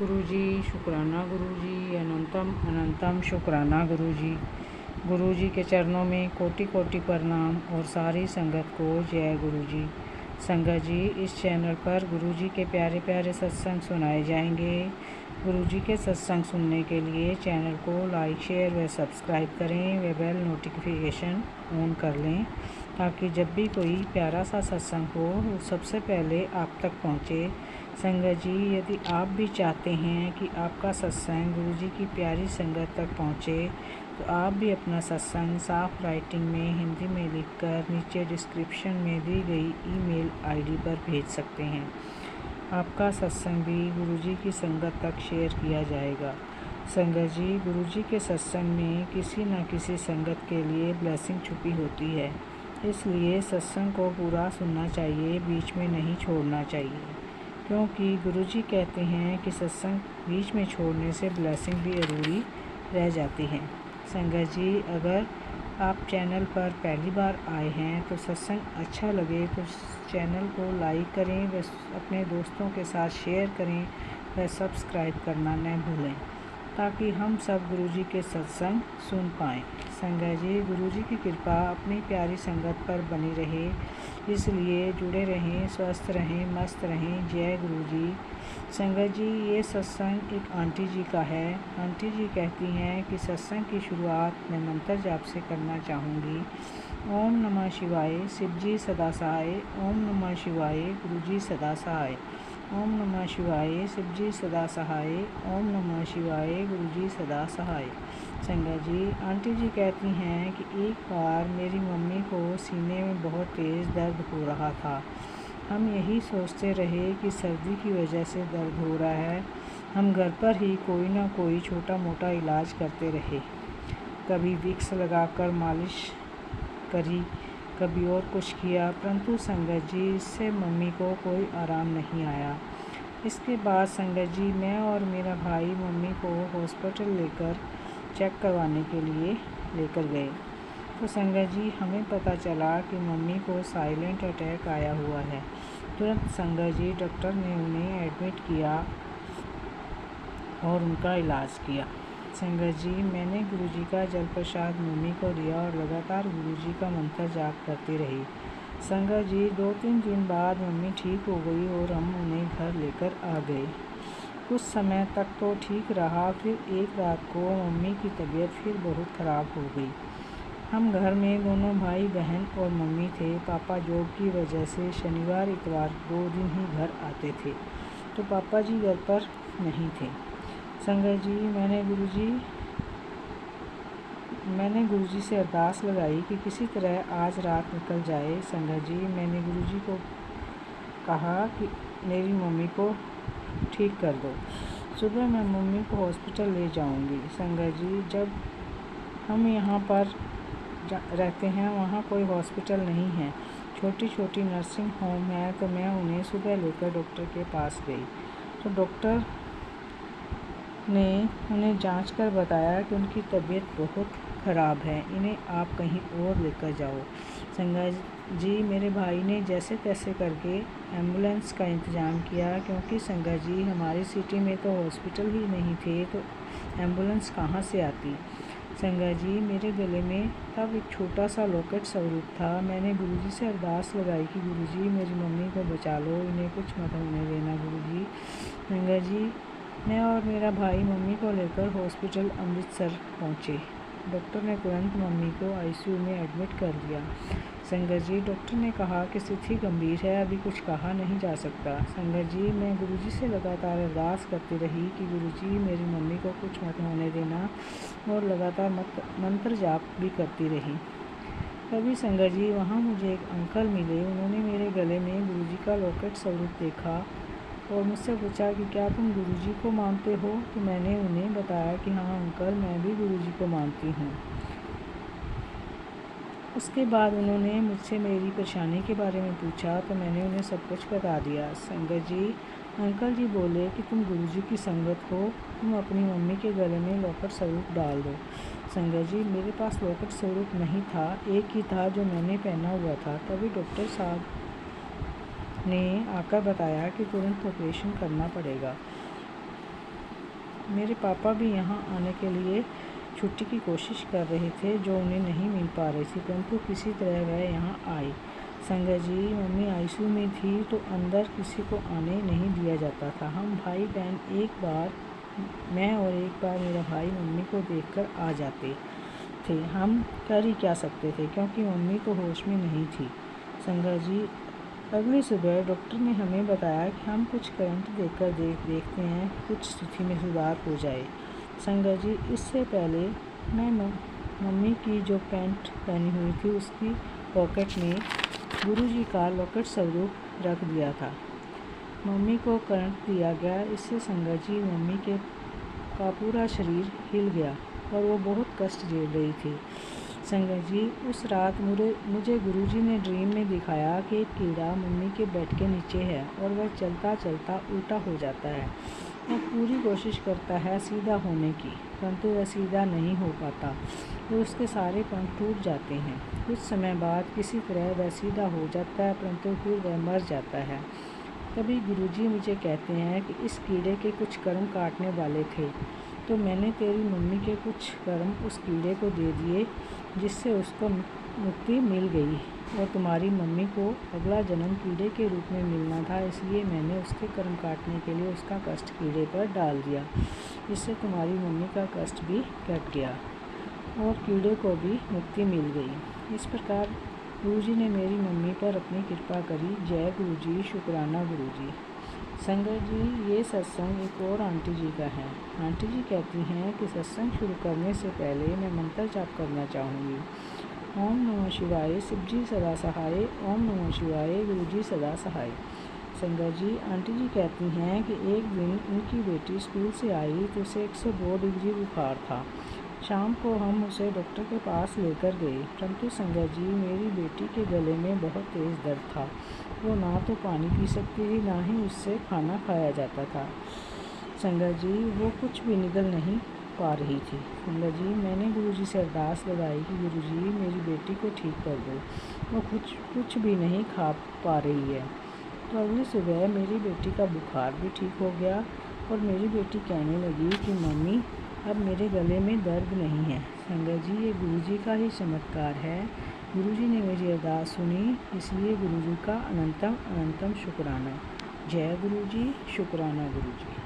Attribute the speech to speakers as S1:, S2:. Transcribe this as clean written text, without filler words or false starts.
S1: गुरुजी, शुक्राना गुरुजी, अनंतम अनंतम शुक्राना गुरुजी। गुरुजी के चरणों में कोटि कोटि प्रणाम और सारी संगत को जय गुरुजी। संगत जी, इस चैनल पर गुरुजी के प्यारे प्यारे सत्संग सुनाए जाएंगे। गुरुजी के सत्संग सुनने के लिए चैनल को लाइक, शेयर व सब्सक्राइब करें व बेल नोटिफिकेशन ऑन कर लें ताकि जब भी कोई प्यारा सा सत्संग हो वो सबसे पहले आप तक पहुँचे। संगत जी, यदि आप भी चाहते हैं कि आपका सत्संग गुरुजी की प्यारी संगत तक पहुँचे तो आप भी अपना सत्संग साफ राइटिंग में हिंदी में लिखकर नीचे डिस्क्रिप्शन में दी गई ईमेल आईडी पर भेज सकते हैं। आपका सत्संग भी गुरुजी की संगत तक शेयर किया जाएगा। संगत जी, गुरुजी के सत्संग में किसी न किसी संगत के लिए ब्लेसिंग छुपी होती है, इसलिए सत्संग को पूरा सुनना चाहिए, बीच में नहीं छोड़ना चाहिए, क्योंकि गुरुजी कहते हैं कि सत्संग बीच में छोड़ने से ब्लेसिंग भी अधूरी रह जाती है। संगत जी, अगर आप चैनल पर पहली बार आए हैं तो सत्संग अच्छा लगे तो चैनल को लाइक करें व अपने दोस्तों के साथ शेयर करें व सब्सक्राइब करना न भूलें ताकि हम सब गुरुजी के सत्संग सुन पाएँ। संगत जी, गुरुजी की कृपा अपनी प्यारी संगत पर बनी रहे, इसलिए जुड़े रहें, स्वस्थ रहें, मस्त रहें। जय गुरुजी। संगत जी, ये सत्संग एक आंटी जी का है। आंटी जी कहती हैं कि सत्संग की शुरुआत मैं मंत्र जाप से करना चाहूँगी। ओम नमः शिवाय, शिव जी सदा सहाय। ओम नमः शिवाय, गुरुजी सदा सहाय। ओम नमः शिवाय, शिव जी सदा सहाय। ओम नमः शिवाय, गुरुजी सदा सहाय। संगत जी, आंटी जी कहती हैं कि एक बार मेरी मम्मी को सीने में बहुत तेज़ दर्द हो रहा था। हम यही सोचते रहे कि सर्दी की वजह से दर्द हो रहा है। हम घर पर ही कोई ना कोई छोटा मोटा इलाज करते रहे, कभी विक्स लगाकर मालिश करी, कभी और कुछ किया, परंतु संगत जी इससे मम्मी को कोई आराम नहीं आया। इसके बाद संगत जी, मैं और मेरा भाई मम्मी को हॉस्पिटल लेकर चेक करवाने के लिए लेकर गए तो संगत जी हमें पता चला कि मम्मी को साइलेंट अटैक आया हुआ है। तुरंत संगत जी डॉक्टर ने उन्हें एडमिट किया और उनका इलाज किया। संगत जी, मैंने गुरुजी का जल प्रसाद मम्मी को दिया और लगातार गुरुजी का मंत्र जाप करती रही। संगत जी, 2-3 दिन बाद मम्मी ठीक हो गई और हम उन्हें घर लेकर आ गए। कुछ समय तक तो ठीक रहा, फिर एक रात को मम्मी की तबीयत फिर बहुत ख़राब हो गई। हम घर में दोनों भाई बहन और मम्मी थे। पापा जॉब की वजह से शनिवार इतवार 2 दिन ही घर आते थे, तो पापा जी घर पर नहीं थे। संगत जी, मैंने गुरुजी से अरदास लगाई कि किसी तरह आज रात निकल जाए। संगत जी, मैंने गुरुजी को कहा कि मेरी मम्मी को ठीक कर दो, सुबह मैं मम्मी को हॉस्पिटल ले जाऊंगी। संगत जी, जब हम यहाँ पर रहते हैं वहाँ कोई हॉस्पिटल नहीं है, छोटी छोटी नर्सिंग होम है, तो मैं उन्हें सुबह लेकर डॉक्टर के पास गई तो डॉक्टर ने उन्हें जांच कर बताया कि उनकी तबीयत बहुत ख़राब है, इन्हें आप कहीं और लेकर जाओ। संगत जी, मेरे भाई ने जैसे तैसे करके एम्बुलेंस का इंतज़ाम किया, क्योंकि संगत जी हमारी सिटी में तो हॉस्पिटल ही नहीं थे, तो एम्बुलेंस कहाँ से आती। संगत जी, मेरे गले में तब एक छोटा सा लॉकेट स्वरूप था। मैंने गुरुजी से अरदास लगाई कि गुरुजी मेरी मम्मी को बचा लो, इन्हें कुछ मत होने देना गुरुजी। संगत जी, मैं और मेरा भाई मम्मी को लेकर हॉस्पिटल अमृतसर पहुँचे। डॉक्टर ने तुरंत मम्मी को आईसीयू में एडमिट कर दिया। संगत जी, डॉक्टर ने कहा कि स्थिति गंभीर है, अभी कुछ कहा नहीं जा सकता। संगत जी, मैं गुरुजी से लगातार अरदास करती रही कि गुरुजी मेरी मम्मी को कुछ मत होने देना और लगातार मंत्र जाप भी करती रही। तभी संगत जी वहाँ मुझे एक अंकल मिले। उन्होंने मेरे गले में गुरुजी का लॉकेट स्वरूप देखा और मुझसे पूछा कि क्या तुम गुरुजी को मानते हो, तो मैंने उन्हें बताया कि हाँ अंकल, मैं भी गुरुजी को मानती हूँ। उसके बाद उन्होंने मुझसे मेरी परेशानी के बारे में पूछा तो मैंने उन्हें सब कुछ बता दिया। संगत जी, अंकल जी बोले कि तुम गुरुजी की संगत हो, तुम अपनी मम्मी के गले में लॉकेट स्वरूप डाल दो। संगत जी, मेरे पास लॉकेट स्वरूप नहीं था, एक ही था जो मैंने पहना हुआ था। तभी डॉक्टर साहब ने आकर बताया कि तुरंत ऑपरेशन करना पड़ेगा। मेरे पापा भी यहाँ आने के लिए छुट्टी की कोशिश कर रहे थे, जो उन्हें नहीं मिल पा रही थी, परंतु किसी तरह वह यहाँ आई। संगत जी, मम्मी आईसीयू में थी तो अंदर किसी को आने नहीं दिया जाता था। हम भाई बहन मैं और एक बार मेरा भाई मम्मी को देखकर आ जाते थे। हम कर ही क्या सकते थे, क्योंकि मम्मी को होश में नहीं थी। संगत जी, अगली सुबह डॉक्टर ने हमें बताया कि हम कुछ करंट देकर देखते हैं, कुछ स्थिति में सुधार हो जाए। संगत जी, इससे पहले मैं मम्मी की जो पैंट पहनी हुई थी उसकी पॉकेट में गुरुजी का लॉकेट स्वरूप रख दिया था। मम्मी को करंट दिया गया। इससे संगत जी, मम्मी का पूरा शरीर हिल गया और वो बहुत कष्ट झेल रही थी। संगत जी, उस रात मुझे गुरुजी ने ड्रीम में दिखाया कि एक कीड़ा मम्मी के बेड के नीचे है और वह चलता चलता उल्टा हो जाता है। वह पूरी कोशिश करता है सीधा होने की, परंतु वह सीधा नहीं हो पाता, तो उसके सारे पंख टूट जाते हैं। कुछ समय बाद किसी तरह वह सीधा हो जाता है, परंतु फिर वह मर जाता है। तभी गुरुजी मुझे कहते हैं कि इस कीड़े के कुछ कर्म काटने वाले थे, तो मैंने तेरी मम्मी के कुछ कर्म उस कीड़े को दे दिए, जिससे उसको मुक्ति मिल गई, और तुम्हारी मम्मी को अगला जन्म कीड़े के रूप में मिलना था, इसलिए मैंने उसके कर्म काटने के लिए उसका कष्ट कीड़े पर डाल दिया। इससे तुम्हारी मम्मी का कष्ट भी कट गया और कीड़े को भी मुक्ति मिल गई। इस प्रकार गुरुजी ने मेरी मम्मी पर अपनी कृपा करी। जय गुरुजी, शुक्राना गुरुजी। संगत जी, ये सत्संग एक और आंटी जी का है। आंटी जी कहती हैं कि सत्संग शुरू करने से पहले मैं मंत्र जाप करना चाहूँगी। ओम नमः शिवाय, शिव जी सदा सहाय। ओम नमः शिवाय, गुरु जी सदा सहाय। संगत जी, आंटी जी कहती हैं कि एक दिन उनकी बेटी स्कूल से आई तो उसे 102 डिग्री बुखार था। शाम को हम उसे डॉक्टर के पास लेकर गए, परंतु संगत जी, मेरी बेटी के गले में बहुत तेज़ दर्द था। वो ना तो पानी पी सकती थी, ना ही उससे खाना खाया जाता था। संगत जी, वो कुछ भी निगल नहीं पा रही थी। संगत जी, मैंने गुरुजी से अरदास लगाई कि गुरुजी, मेरी बेटी को ठीक कर दो, वो कुछ भी नहीं खा पा रही है। तो अगली सुबह मेरी बेटी का बुखार भी ठीक हो गया और मेरी बेटी कहने लगी कि मम्मी, अब मेरे गले में दर्द नहीं है। संगत जी, ये गुरुजी का ही चमत्कार है। गुरुजी ने मेरी अरदास सुनी, इसलिए गुरुजी का अनंतम अनंतम शुक्राना। जय गुरुजी, शुक्राना गुरुजी।